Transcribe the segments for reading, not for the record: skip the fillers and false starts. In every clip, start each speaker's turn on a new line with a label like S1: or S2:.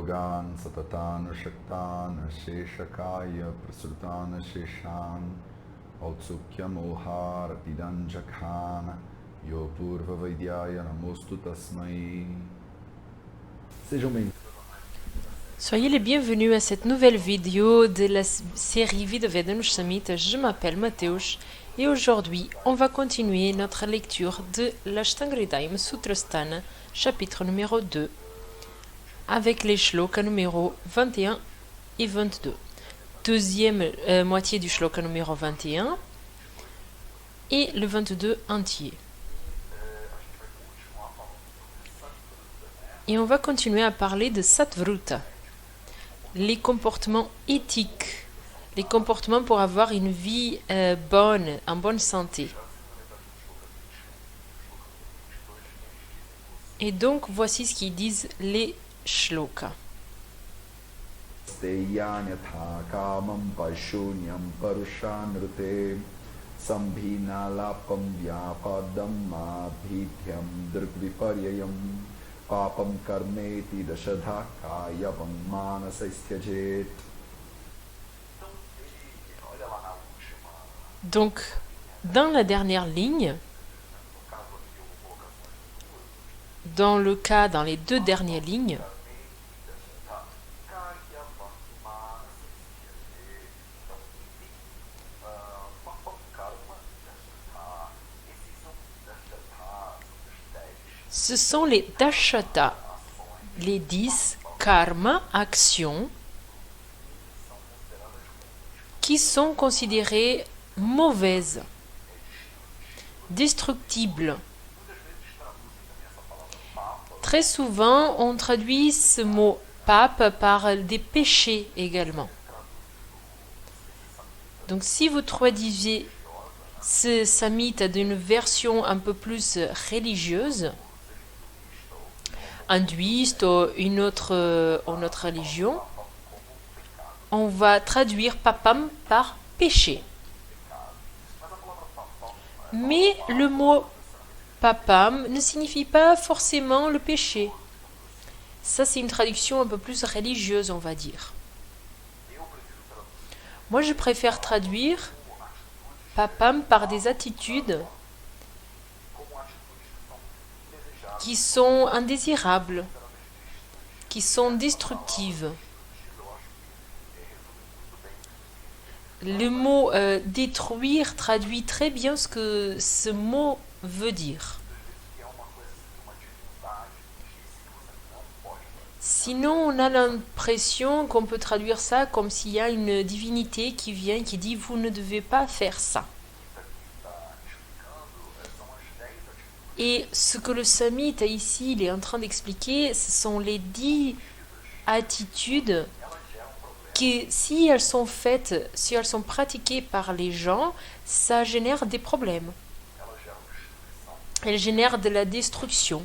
S1: yogan satatan shaktan sheshakaya prasutan sheshan autsukya mohar pidanjakhan yo purva vaidyaya namostu tasmai. Sejam bem-vindos.
S2: Soyez les bienvenus à cette nouvelle vidéo de la série Vidvedanush Summit. Je m'appelle Mateusz et aujourd'hui on va continuer notre lecture de l'Ashtangridayam Sutrasthana, chapitre numéro 2, avec les shlokas numéro 21 et 22. Deuxième moitié du shloka numéro 21 et le 22 entier. Et on va continuer à parler de Satvruta, les comportements éthiques, les comportements pour avoir une vie bonne, en bonne santé. Et donc, voici ce qu'ils disent les shlokas.
S1: Steyanyatha kamam pashunyam parushanrute sambhinalapam vyapadam abhidhyam drgviparyayam papam karmeti dashadha kayavam manasaistyajit.
S2: Donc, dans la dernière ligne, dans les deux dernières lignes, ce sont les dashata, les 10 karma, actions, qui sont considérées mauvaises, destructibles. Très souvent, on traduit ce mot pape par des péchés également. Donc si vous traduisez ce samhita d'une version un peu plus religieuse, hindouiste ou une autre religion, on va traduire papam par péché. Mais le mot papam ne signifie pas forcément le péché. Ça, c'est une traduction un peu plus religieuse, on va dire. Moi, je préfère traduire papam par des attitudes qui sont indésirables, qui sont destructives. Le mot détruire traduit très bien ce que ce mot veut dire. Sinon, on a l'impression qu'on peut traduire ça comme s'il y a une divinité qui vient, qui dit « vous ne devez pas faire ça ». Et ce que le Samhita ici il est en train d'expliquer, ce sont les 10 attitudes qui, si elles sont faites, si elles sont pratiquées par les gens, ça génère des problèmes. Elles génèrent de la destruction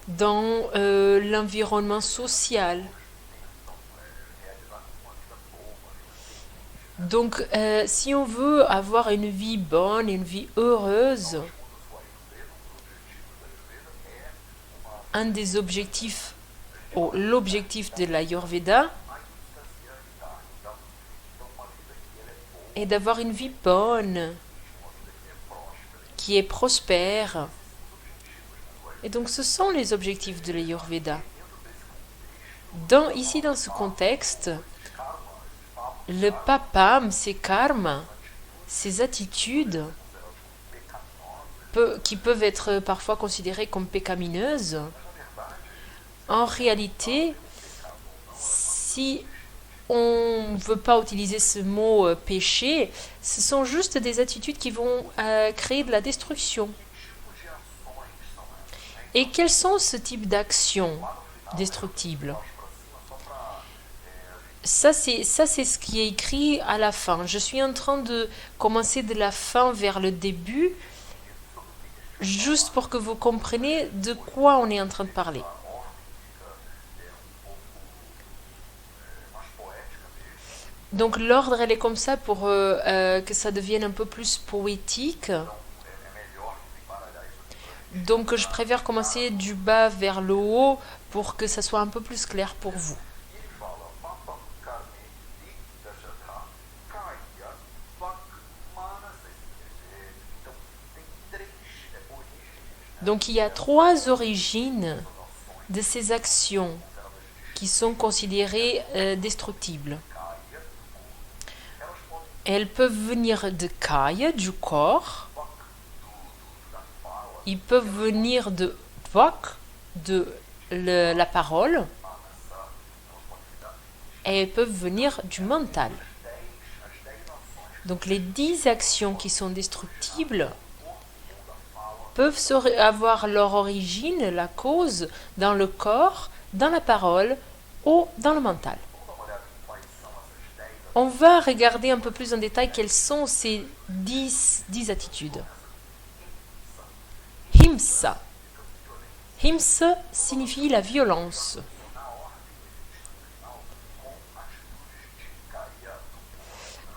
S2: dans l'environnement social. Donc, si on veut avoir une vie bonne, une vie heureuse, un des objectifs, ou l'objectif de l'Ayurveda, est d'avoir une vie bonne, qui est prospère. Et donc ce sont les objectifs de l'Ayurveda. Ici, dans ce contexte, le papam, ces karmas, ces attitudes, qui peuvent être parfois considérées comme pécamineuses, en réalité, si on ne veut pas utiliser ce mot péché, ce sont juste des attitudes qui vont créer de la destruction. Et quels sont ce type d'actions destructibles? Ça, c'est ce qui est écrit à la fin. Je suis en train de commencer de la fin vers le début, juste pour que vous compreniez de quoi on est en train de parler. Donc l'ordre, elle est comme ça pour que ça devienne un peu plus poétique. Donc je préfère commencer du bas vers le haut pour que ça soit un peu plus clair pour vous. Donc il y a trois origines de ces actions qui sont considérées destructibles. Elles peuvent venir de kaya, du corps. Ils peuvent venir de vak, de la parole. Et elles peuvent venir du mental. Donc les 10 actions qui sont destructibles peuvent avoir leur origine, la cause, dans le corps, dans la parole ou dans le mental. On va regarder un peu plus en détail quelles sont ces 10 attitudes. Himsa. Himsa signifie la violence.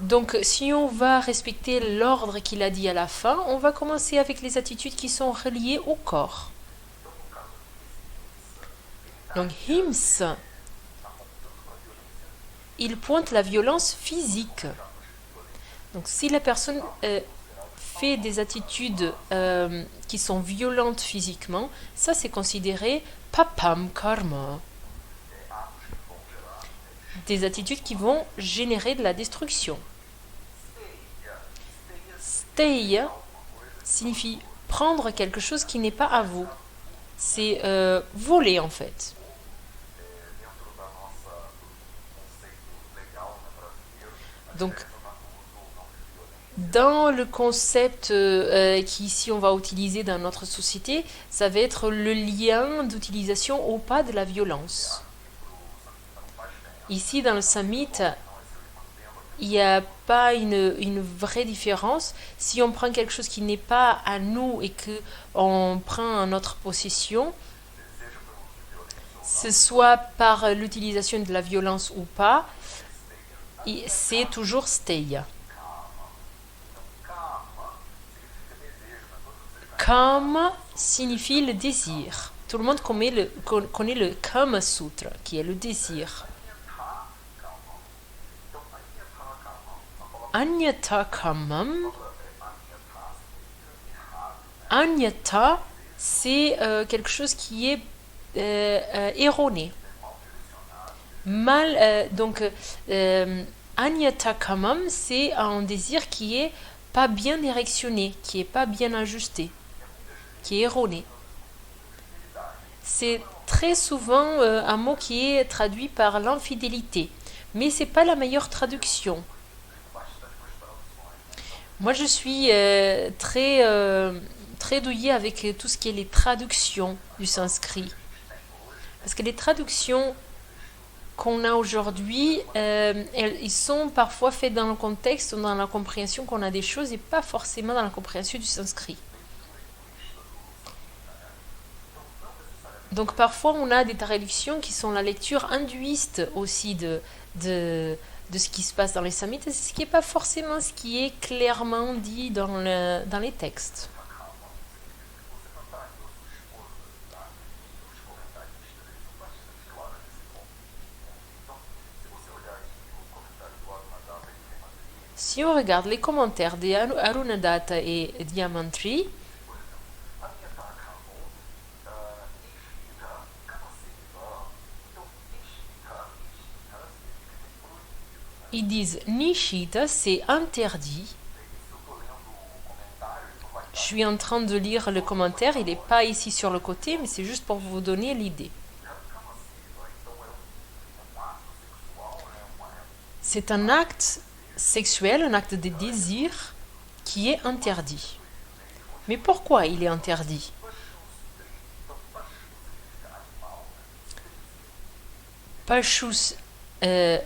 S2: Donc, si on va respecter l'ordre qu'il a dit à la fin, on va commencer avec les attitudes qui sont reliées au corps. Donc, Himsa, il pointe la violence physique. Donc, si la personne fait des attitudes qui sont violentes physiquement, ça c'est considéré papam karma. Des attitudes qui vont générer de la destruction. Steya signifie prendre quelque chose qui n'est pas à vous. C'est voler en fait. Donc, dans le concept qu'ici on va utiliser dans notre société, ça va être le lien d'utilisation ou pas de la violence. Ici, dans le Summit, il n'y a pas une vraie différence. Si on prend quelque chose qui n'est pas à nous et qu'on prend en notre possession, ce soit par l'utilisation de la violence ou pas, c'est toujours stay. Kama signifie le désir. Tout le monde connaît le Kama Sutra, qui est le désir. Anyata kamam. Anyata, c'est quelque chose qui est erroné. Donc, anyata kamam, c'est un désir qui est pas bien directionné, qui est pas bien ajusté, qui est erroné. C'est très souvent un mot qui est traduit par l'infidélité, mais c'est pas la meilleure traduction. Moi, je suis très douillée avec tout ce qui est les traductions du sanskrit. Parce que les traductions qu'on a aujourd'hui, ils sont parfois faites dans le contexte ou dans la compréhension qu'on a des choses et pas forcément dans la compréhension du sanskrit. Donc parfois, on a des traductions qui sont la lecture hindouiste aussi de ce qui se passe dans les samhitas, ce qui n'est pas forcément ce qui est clairement dit dans les textes. Si on regarde les commentaires d'Arunadatta et Diamantri, ils disent Nishita, c'est interdit. Je suis en train de lire le commentaire, il n'est pas ici sur le côté, mais c'est juste pour vous donner l'idée. C'est un acte sexuel, un acte de désir qui est interdit. Mais pourquoi il est interdit?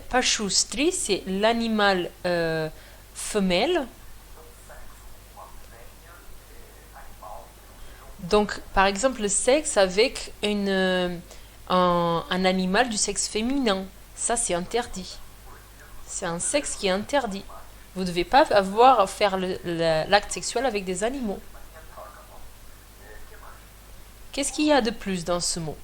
S2: Pashustri, c'est l'animal femelle. Donc, par exemple, le sexe avec un animal du sexe féminin, ça c'est interdit. C'est un sexe qui est interdit. Vous ne devez pas faire l'acte sexuel avec des animaux. Qu'est-ce qu'il y a de plus dans ce mot?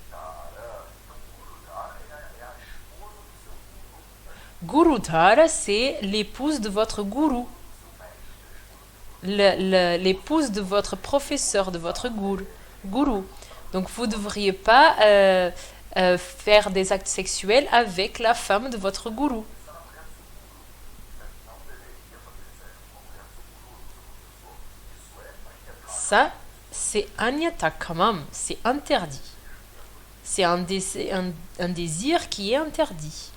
S2: Gurudhara, c'est l'épouse de votre gourou. L'épouse de votre professeur, de votre gourou. Donc vous ne devriez pas faire des actes sexuels avec la femme de votre gourou. Ça, c'est anyatakkamam, c'est interdit. C'est un désir qui est interdit.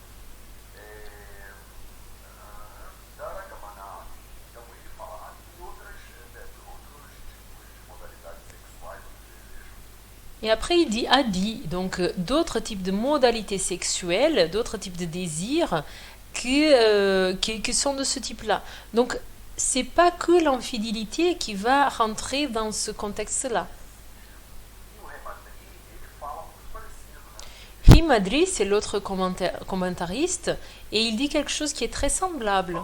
S2: Et après, il dit adi, donc d'autres types de modalités sexuelles, d'autres types de désirs qui sont de ce type-là. Donc, c'est pas que l'infidélité qui va rentrer dans ce contexte-là. Himadri, c'est l'autre commentariste, et il dit quelque chose qui est très semblable.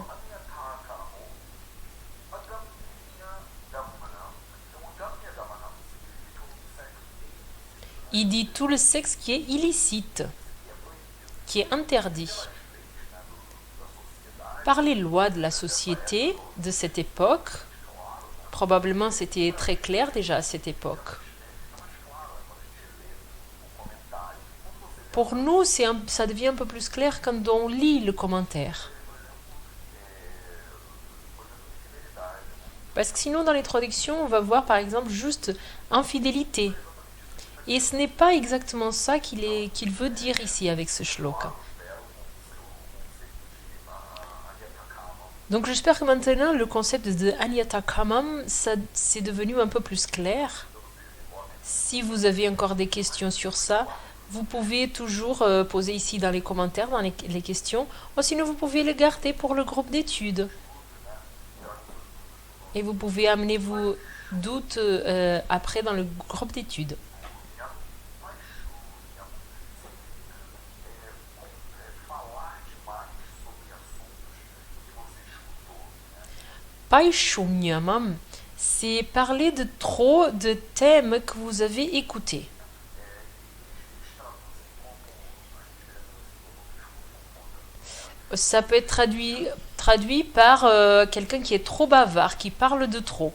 S2: Il dit tout le sexe qui est illicite, qui est interdit par les lois de la société de cette époque. Probablement c'était très clair déjà à cette époque. Pour nous, ça devient un peu plus clair quand on lit le commentaire. Parce que sinon, dans les traductions, on va voir par exemple juste infidélité. Et ce n'est pas exactement ça qu'il veut dire ici avec ce shloka. Donc j'espère que maintenant le concept de Anyatakamam, c'est devenu un peu plus clair. Si vous avez encore des questions sur ça, vous pouvez toujours poser ici dans les commentaires, dans les questions, ou sinon vous pouvez les garder pour le groupe d'études. Et vous pouvez amener vos doutes après dans le groupe d'études. Paishunyamam, c'est parler de trop de thèmes que vous avez écoutés. Ça peut être traduit par quelqu'un qui est trop bavard, qui parle de trop.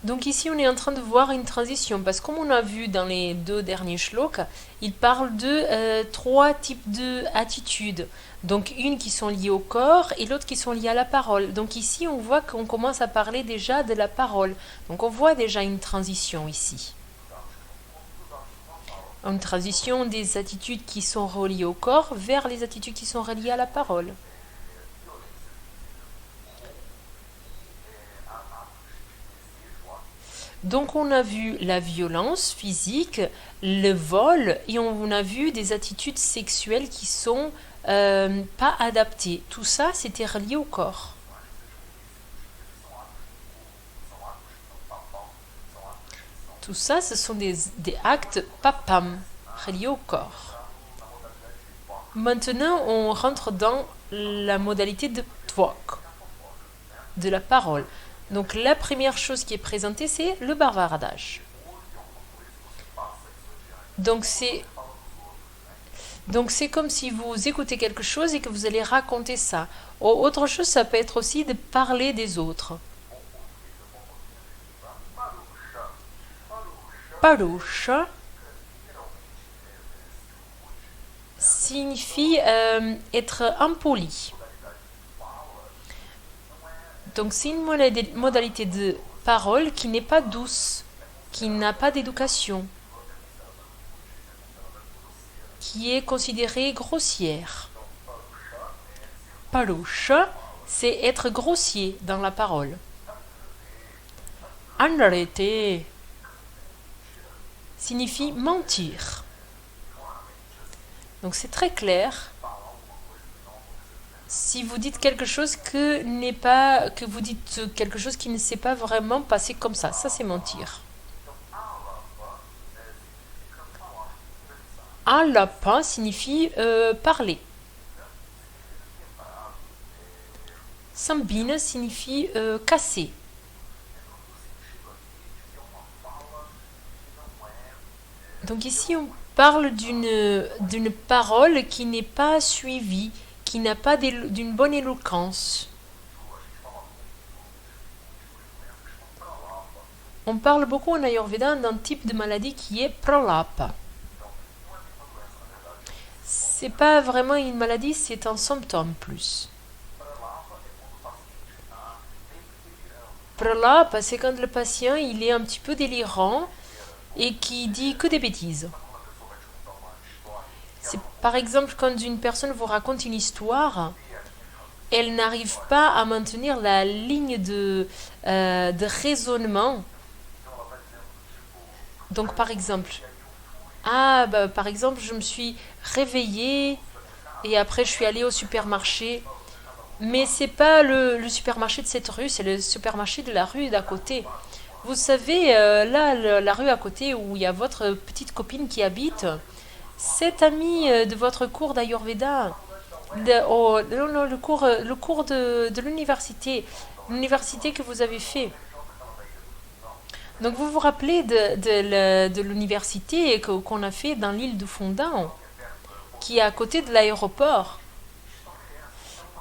S2: Donc ici, on est en train de voir une transition, parce que comme on a vu dans les deux derniers shlokas, il parle de trois types d'attitudes. Donc une qui sont liées au corps et l'autre qui sont liées à la parole. Donc ici, on voit qu'on commence à parler déjà de la parole. Donc on voit déjà une transition ici. Une transition des attitudes qui sont reliées au corps vers les attitudes qui sont reliées à la parole. Donc on a vu la violence physique, le vol, et on a vu des attitudes sexuelles qui sont pas adaptées. Tout ça, c'était relié au corps. Tout ça, ce sont des actes papam, reliés au corps. Maintenant, on rentre dans la modalité de tvok, de la parole. Donc la première chose qui est présentée, c'est le bavardage. Donc c'est comme si vous écoutez quelque chose et que vous allez raconter ça. Autre chose, ça peut être aussi de parler des autres. Parusha signifie être impoli. Donc c'est une modalité de parole qui n'est pas douce, qui n'a pas d'éducation, qui est considérée grossière. Parusha, c'est être grossier dans la parole. Anarete signifie mentir. Donc c'est très clair. Si vous dites quelque chose que vous dites quelque chose qui ne s'est pas vraiment passé comme ça c'est mentir. Alapa signifie parler. Sambina signifie casser. Donc ici, on parle d'une parole qui n'est pas suivie, qui n'a pas d'une bonne éloquence. On parle beaucoup en Ayurveda d'un type de maladie qui est pralapa. C'est pas vraiment une maladie, c'est un symptôme plus. Pralapa, c'est quand le patient il est un petit peu délirant et qui dit que des bêtises. C'est par exemple quand une personne vous raconte une histoire, elle n'arrive pas à maintenir la ligne de raisonnement. Donc par exemple, par exemple, je me suis réveillée et après je suis allée au supermarché. Mais c'est pas le supermarché de cette rue, c'est le supermarché de la rue d'à côté. Vous savez, la rue à côté où il y a votre petite copine qui habite, cette amie de votre cours d'Ayurveda, le cours de l'université que vous avez fait. Donc vous vous rappelez de l'université qu'on a fait dans l'île du Fondant, qui est à côté de l'aéroport.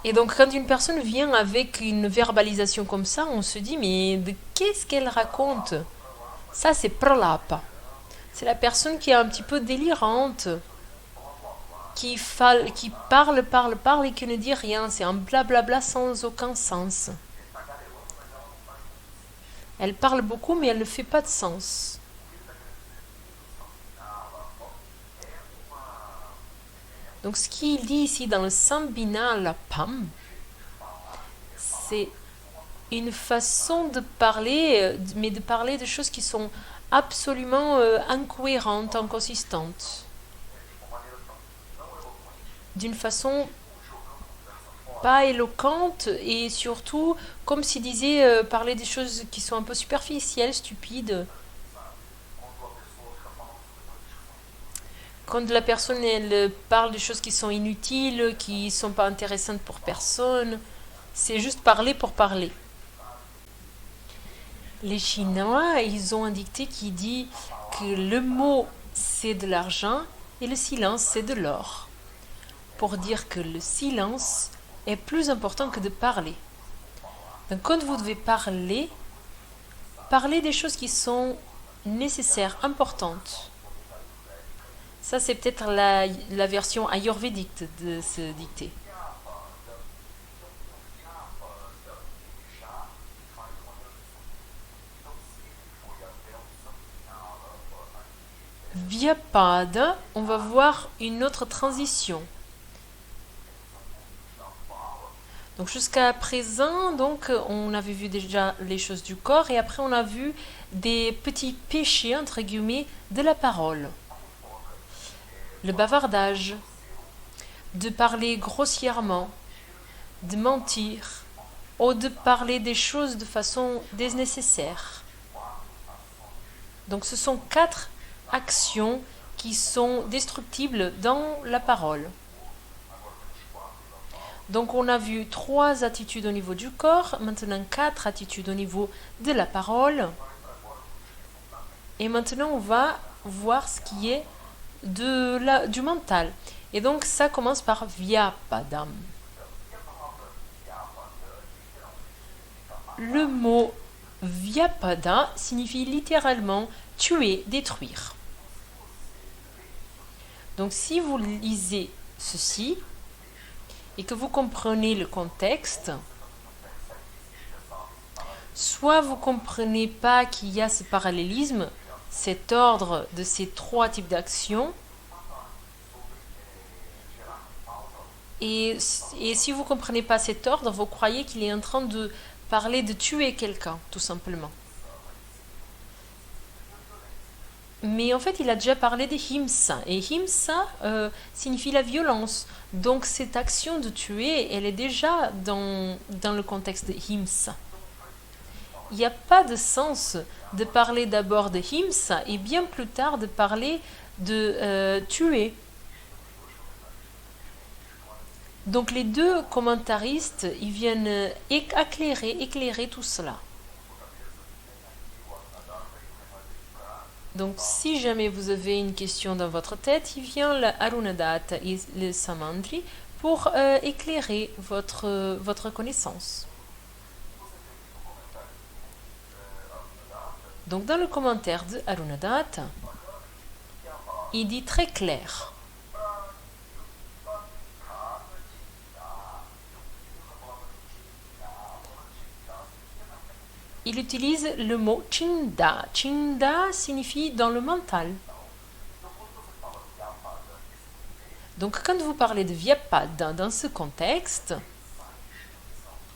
S2: Et donc quand une personne vient avec une verbalisation comme ça, on se dit mais qu'est-ce qu'elle raconte? Ça c'est pralapa. C'est la personne qui est un petit peu délirante, qui parle et qui ne dit rien. C'est un blablabla sans aucun sens. Elle parle beaucoup mais elle ne fait pas de sens. Donc ce qu'il dit ici dans le Sambina Lapam, c'est une façon de parler, mais de parler de choses qui sont absolument incohérentes, inconsistantes. D'une façon pas éloquente et surtout, comme s'il disait, parler des choses qui sont un peu superficielles, stupides. Quand la personne elle parle de choses qui sont inutiles, qui ne sont pas intéressantes pour personne, c'est juste parler pour parler. Les Chinois, ils ont un dicté qui dit que le mot c'est de l'argent et le silence c'est de l'or. Pour dire que le silence est plus important que de parler. Donc quand vous devez parler, parlez des choses qui sont nécessaires, importantes. Ça, c'est peut-être la version ayurvédique de ce dicté. Vyapada, on va voir une autre transition. Donc jusqu'à présent, donc, on avait vu déjà les choses du corps et après on a vu des petits péchés, entre guillemets, de la parole. Le bavardage, de parler grossièrement, de mentir, ou de parler des choses de façon dénécessaire. Donc ce sont 4 actions qui sont destructibles dans la parole. Donc on a vu 3 attitudes au niveau du corps, maintenant 4 attitudes au niveau de la parole. Et maintenant on va voir ce qui est du mental. Et donc ça commence par Vyapadam. Le mot Vyapada signifie littéralement tuer, détruire. Donc si vous lisez ceci et que vous comprenez le contexte, soit vous ne comprenez pas qu'il y a ce parallélisme, cet ordre de ces 3 types d'actions, et si vous ne comprenez pas cet ordre, vous croyez qu'il est en train de parler de tuer quelqu'un, tout simplement. Mais en fait, il a déjà parlé de himsa. Et himsa signifie la violence. Donc cette action de tuer, elle est déjà dans le contexte de himsa. Il n'y a pas de sens de parler d'abord de himsa et bien plus tard de parler de tuer. Donc les deux commentaristes, ils viennent éclairer tout cela. Donc si jamais vous avez une question dans votre tête, il vient le Arunadatta et le Samandri pour éclairer votre connaissance. Donc dans le commentaire de Arunadatta, il dit très clair. Il utilise le mot chinda. Chinda signifie dans le mental. Donc quand vous parlez de vyapada dans ce contexte,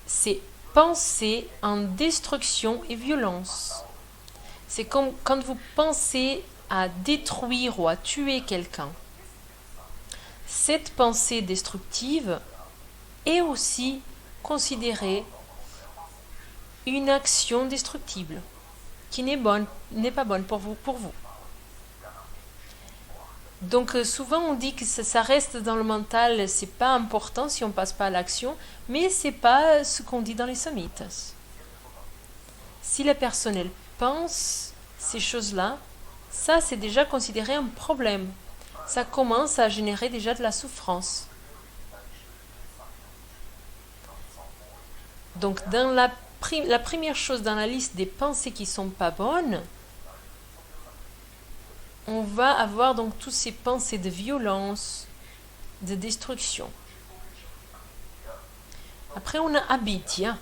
S2: c'est penser en destruction et violence. C'est comme quand vous pensez à détruire ou à tuer quelqu'un. Cette pensée destructive est aussi considérée une action destructible qui n'est pas bonne pour vous. Donc souvent on dit que ça reste dans le mental, c'est pas important si on passe pas à l'action, mais c'est pas ce qu'on dit dans les samhitas. Si la personne elle pense ces choses-là, ça c'est déjà considéré un problème. Ça commence à générer déjà de la souffrance. Donc dans la première chose dans la liste des pensées qui sont pas bonnes, on va avoir donc toutes ces pensées de violence, de destruction. Après, on a abidya.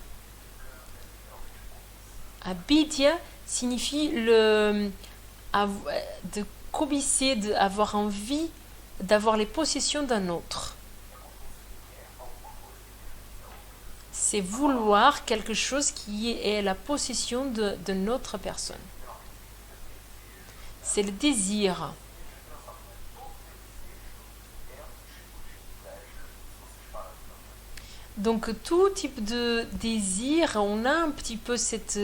S2: Abidya signifie de cobicer, d'avoir envie d'avoir les possessions d'un autre. C'est vouloir quelque chose qui est la possession de notre personne. C'est le désir. Donc tout type de désir, on a un petit peu cette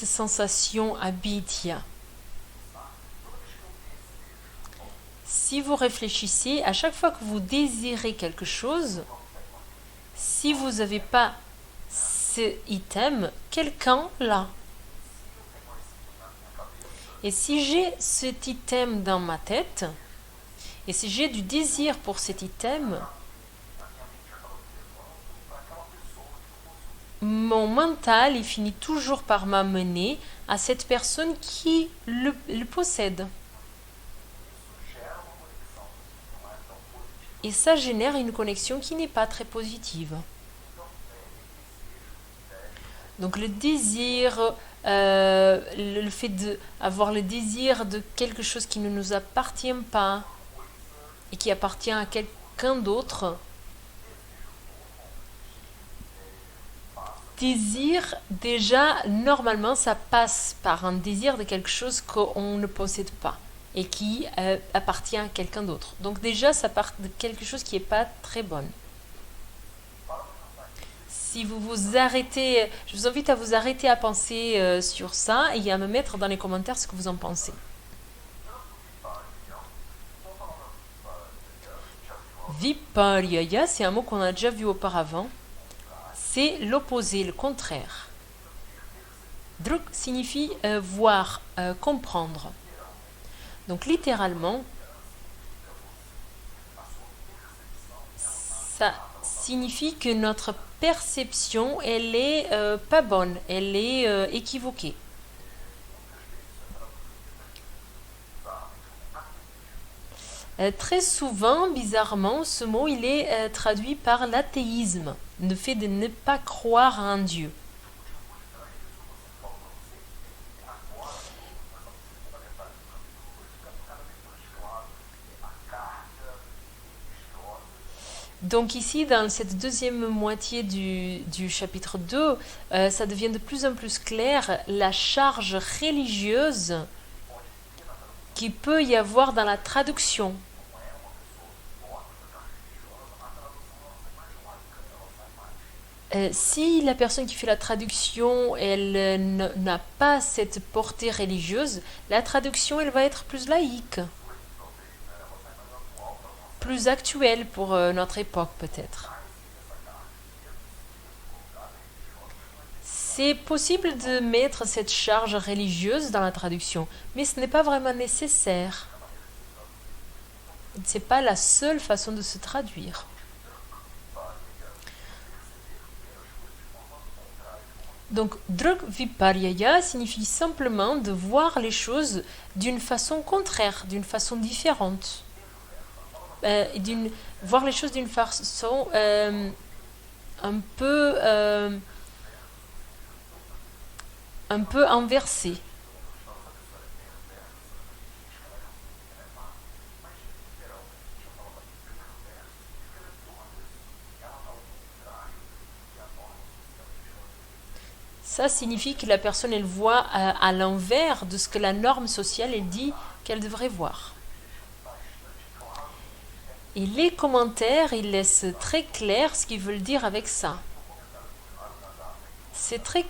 S2: sensation abidya. Si vous réfléchissez, à chaque fois que vous désirez quelque chose, si vous n'avez pas ce item, quelqu'un l'a. Et si j'ai cet item dans ma tête, et si j'ai du désir pour cet item, mon mental, il finit toujours par m'amener à cette personne qui le possède. Et ça génère une connexion qui n'est pas très positive. Donc le désir, le fait d'avoir le désir de quelque chose qui ne nous appartient pas et qui appartient à quelqu'un d'autre. Désir, déjà, normalement, ça passe par un désir de quelque chose qu'on ne possède pas et qui appartient à quelqu'un d'autre. Donc déjà, ça part de quelque chose qui n'est pas très bon. Si vous vous arrêtez, je vous invite à vous arrêter à penser sur ça et à me mettre dans les commentaires ce que vous en pensez. Viparyaya, c'est un mot qu'on a déjà vu auparavant. C'est l'opposé, le contraire. Druk signifie voir, comprendre. Donc littéralement, ça signifie que notre perception, elle est pas bonne, elle est équivoquée. Très souvent, bizarrement, ce mot il est traduit par l'athéisme, le fait de ne pas croire à un Dieu. Donc ici, dans cette deuxième moitié du chapitre 2, ça devient de plus en plus clair la charge religieuse qu'il peut y avoir dans la traduction. Si la personne qui fait la traduction, elle n'a pas cette portée religieuse, la traduction, elle va être plus laïque, plus actuel pour notre époque peut-être. C'est possible de mettre cette charge religieuse dans la traduction, mais ce n'est pas vraiment nécessaire. C'est pas la seule façon de se traduire. Donc, drug viparyaya signifie simplement de voir les choses d'une façon contraire, d'une façon différente. Voir les choses d'une façon un peu inversée. Ça signifie que la personne, elle voit à l'envers de ce que la norme sociale, elle dit qu'elle devrait voir. Et les commentaires, ils laissent très clair ce qu'ils veulent dire avec ça. C'est très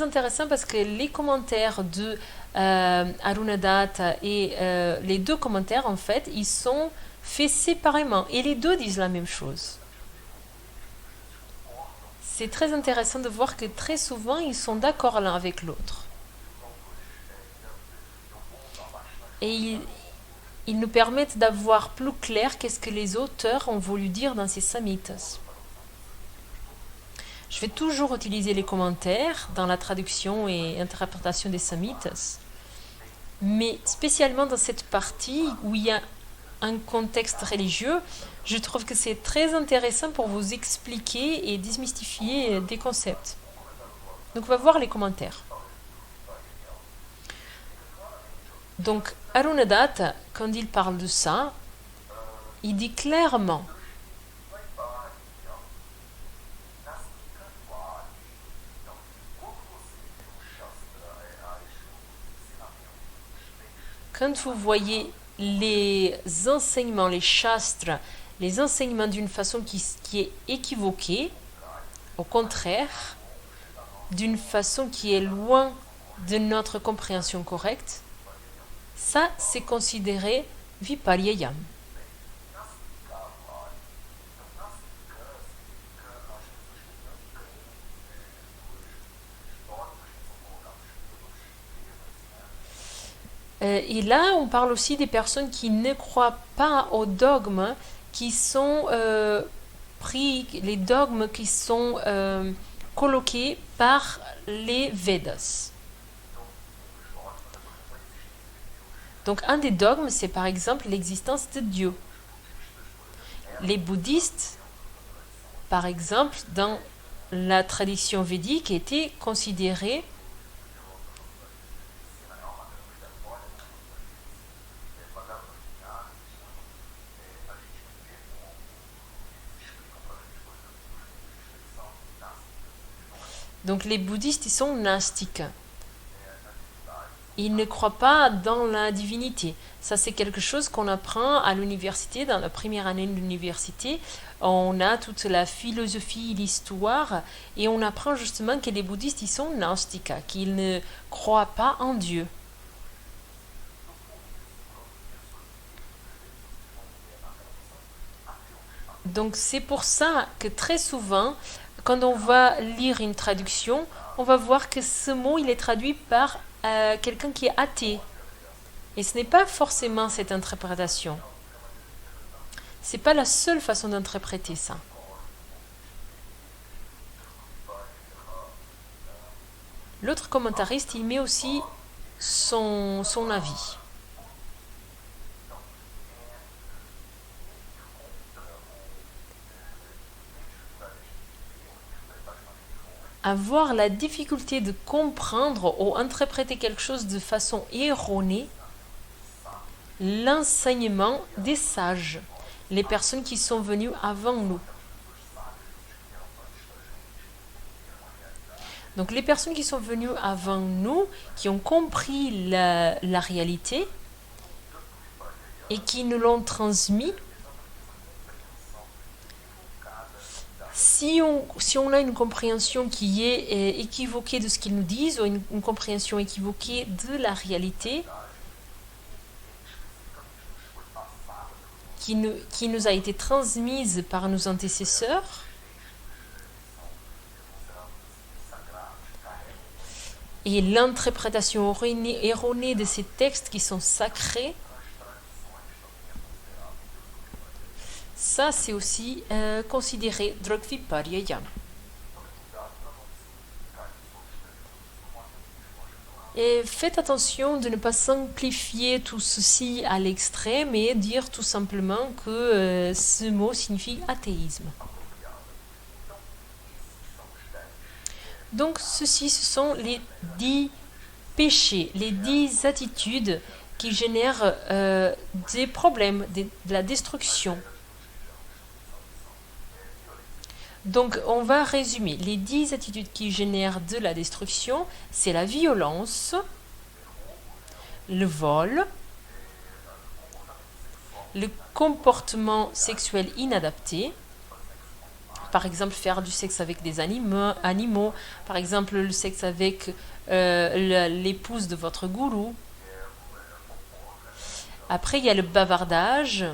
S2: intéressant parce que les commentaires de Arunadatta et les deux commentaires, en fait, ils sont faits séparément. Et les deux disent la même chose. C'est très intéressant de voir que très souvent, ils sont d'accord l'un avec l'autre. Et ils nous permettent d'avoir plus clair qu'est-ce que les auteurs ont voulu dire dans ces samhitas. Je vais toujours utiliser les commentaires dans la traduction et interprétation des samhitas, mais spécialement dans cette partie où il y a un contexte religieux, je trouve que c'est très intéressant pour vous expliquer et démystifier des concepts. Donc on va voir les commentaires. Donc Arunadatta, quand il parle de ça, il dit clairement quand vous voyez les enseignements, les shastres, les enseignements d'une façon qui est équivoquée, au contraire, d'une façon qui est loin de notre compréhension correcte, ça c'est considéré viparyayam. Et là, on parle aussi des personnes qui ne croient pas aux dogmes qui sont les dogmes qui sont coloqués par les Védas. Donc, un des dogmes, c'est par exemple l'existence de Dieu. Les bouddhistes, par exemple, dans la tradition védique, étaient considérés Donc les bouddhistes, ils sont nastiques. Ils ne croient pas dans la divinité. Ça, c'est quelque chose qu'on apprend à l'université, dans la première année de l'université. On a toute la philosophie, l'histoire, et on apprend justement que les bouddhistes, ils sont nastiques, qu'ils ne croient pas en Dieu. Donc c'est pour ça que très souvent, quand on va lire une traduction, on va voir que ce mot, il est traduit par quelqu'un qui est athée. Et ce n'est pas forcément cette interprétation. C'est pas la seule façon d'interpréter ça. L'autre commentariste, il met aussi son avis. Avoir la difficulté de comprendre ou interpréter quelque chose de façon erronée, l'enseignement des sages, les personnes qui sont venues avant nous. Donc les personnes qui sont venues avant nous, qui ont compris la réalité et qui nous l'ont transmis, si on a une compréhension qui est équivoquée de ce qu'ils nous disent, ou une compréhension équivoquée de la réalité, qui nous a été transmise par nos antécesseurs. Et l'interprétation erronée de ces textes qui sont sacrés, ça c'est aussi considéré Drukvipariyam. Et faites attention de ne pas simplifier tout ceci à l'extrême et dire tout simplement que ce mot signifie athéisme. Donc ceci, ce sont les 10 péchés, les 10 attitudes qui génèrent des problèmes, de la destruction. Donc on va résumer. Les 10 attitudes qui génèrent de la destruction, c'est la violence, le vol, le comportement sexuel inadapté, par exemple faire du sexe avec des animaux, par exemple le sexe avec l'épouse de votre gourou. Après il y a le bavardage,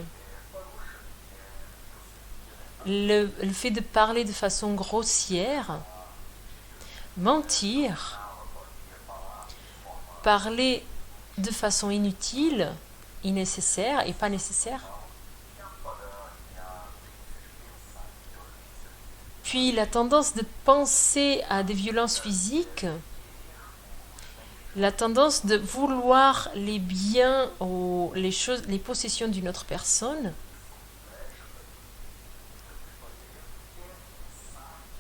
S2: le fait de parler de façon grossière, mentir, parler de façon inutile, innécessaire et pas nécessaire. Puis la tendance de penser à des violences physiques, la tendance de vouloir les biens ou les choses, les possessions d'une autre personne,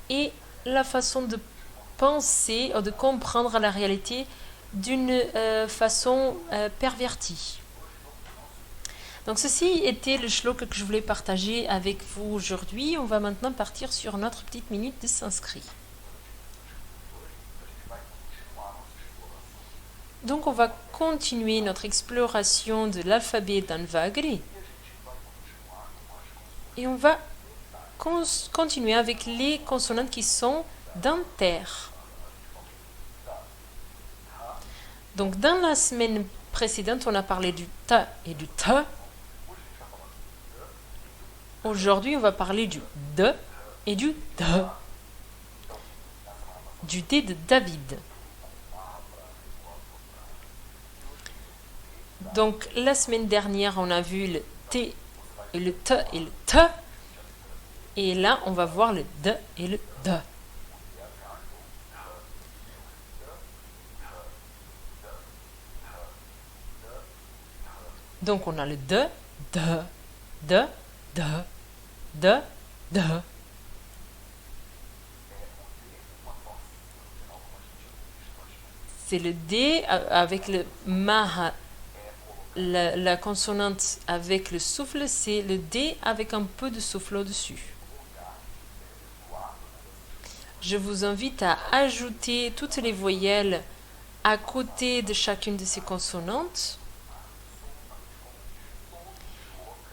S2: et la façon de penser ou de comprendre la réalité d'une façon pervertie. Donc ceci était le shloka que je voulais partager avec vous aujourd'hui. On va maintenant partir sur notre petite minute de sanskrit. Donc on va continuer notre exploration de l'alphabet d'Anvagri. Et on va continuer avec les consonantes qui sont dentaires. Donc dans la semaine précédente, on a parlé du ta et du ta. Aujourd'hui, on va parler du de et du de. Du D de David. Donc la semaine dernière, on a vu le T et le T et le T. Et là, on va voir le D et le D. Donc on a le D, D, D, D, D, D. C'est le D avec le maha. La consonante avec le souffle, c'est le D avec un peu de souffle au-dessus. Je vous invite à ajouter toutes les voyelles à côté de chacune de ces consonantes.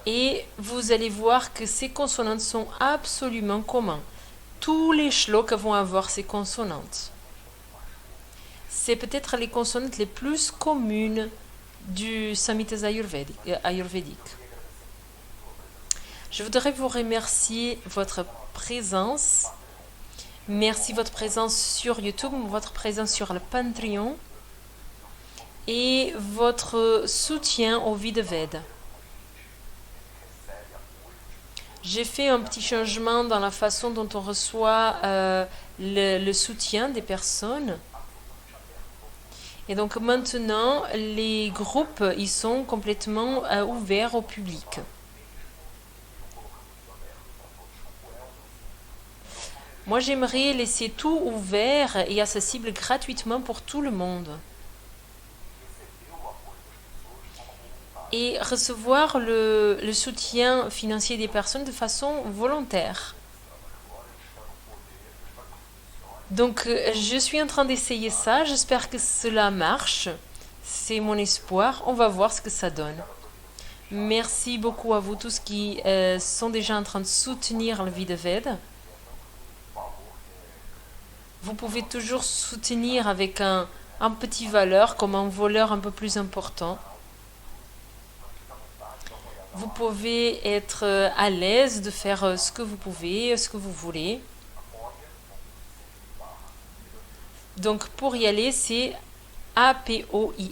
S2: Et vous allez voir que ces consonantes sont absolument communes. Tous les shlokas vont avoir ces consonantes. C'est peut-être les consonantes les plus communes du Samhitas ayurvédique. Je voudrais vous remercier votre présence. Merci votre présence sur YouTube, votre présence sur le Patreon et votre soutien au Vidaved. J'ai fait un petit changement dans la façon dont on reçoit le soutien des personnes. Et donc maintenant, les groupes, ils sont complètement ouverts au public. Moi, j'aimerais laisser tout ouvert et accessible gratuitement pour tout le monde. Et recevoir le soutien financier des personnes de façon volontaire. Donc, je suis en train d'essayer ça. J'espère que cela marche. C'est mon espoir. On va voir ce que ça donne. Merci beaucoup à vous tous qui sont déjà en train de soutenir le Vidaved. Vous pouvez toujours soutenir avec un petit valeur, comme un voleur un peu plus important. Vous pouvez être à l'aise de faire ce que vous pouvez, ce que vous voulez. Donc pour y aller, c'est apoia.se.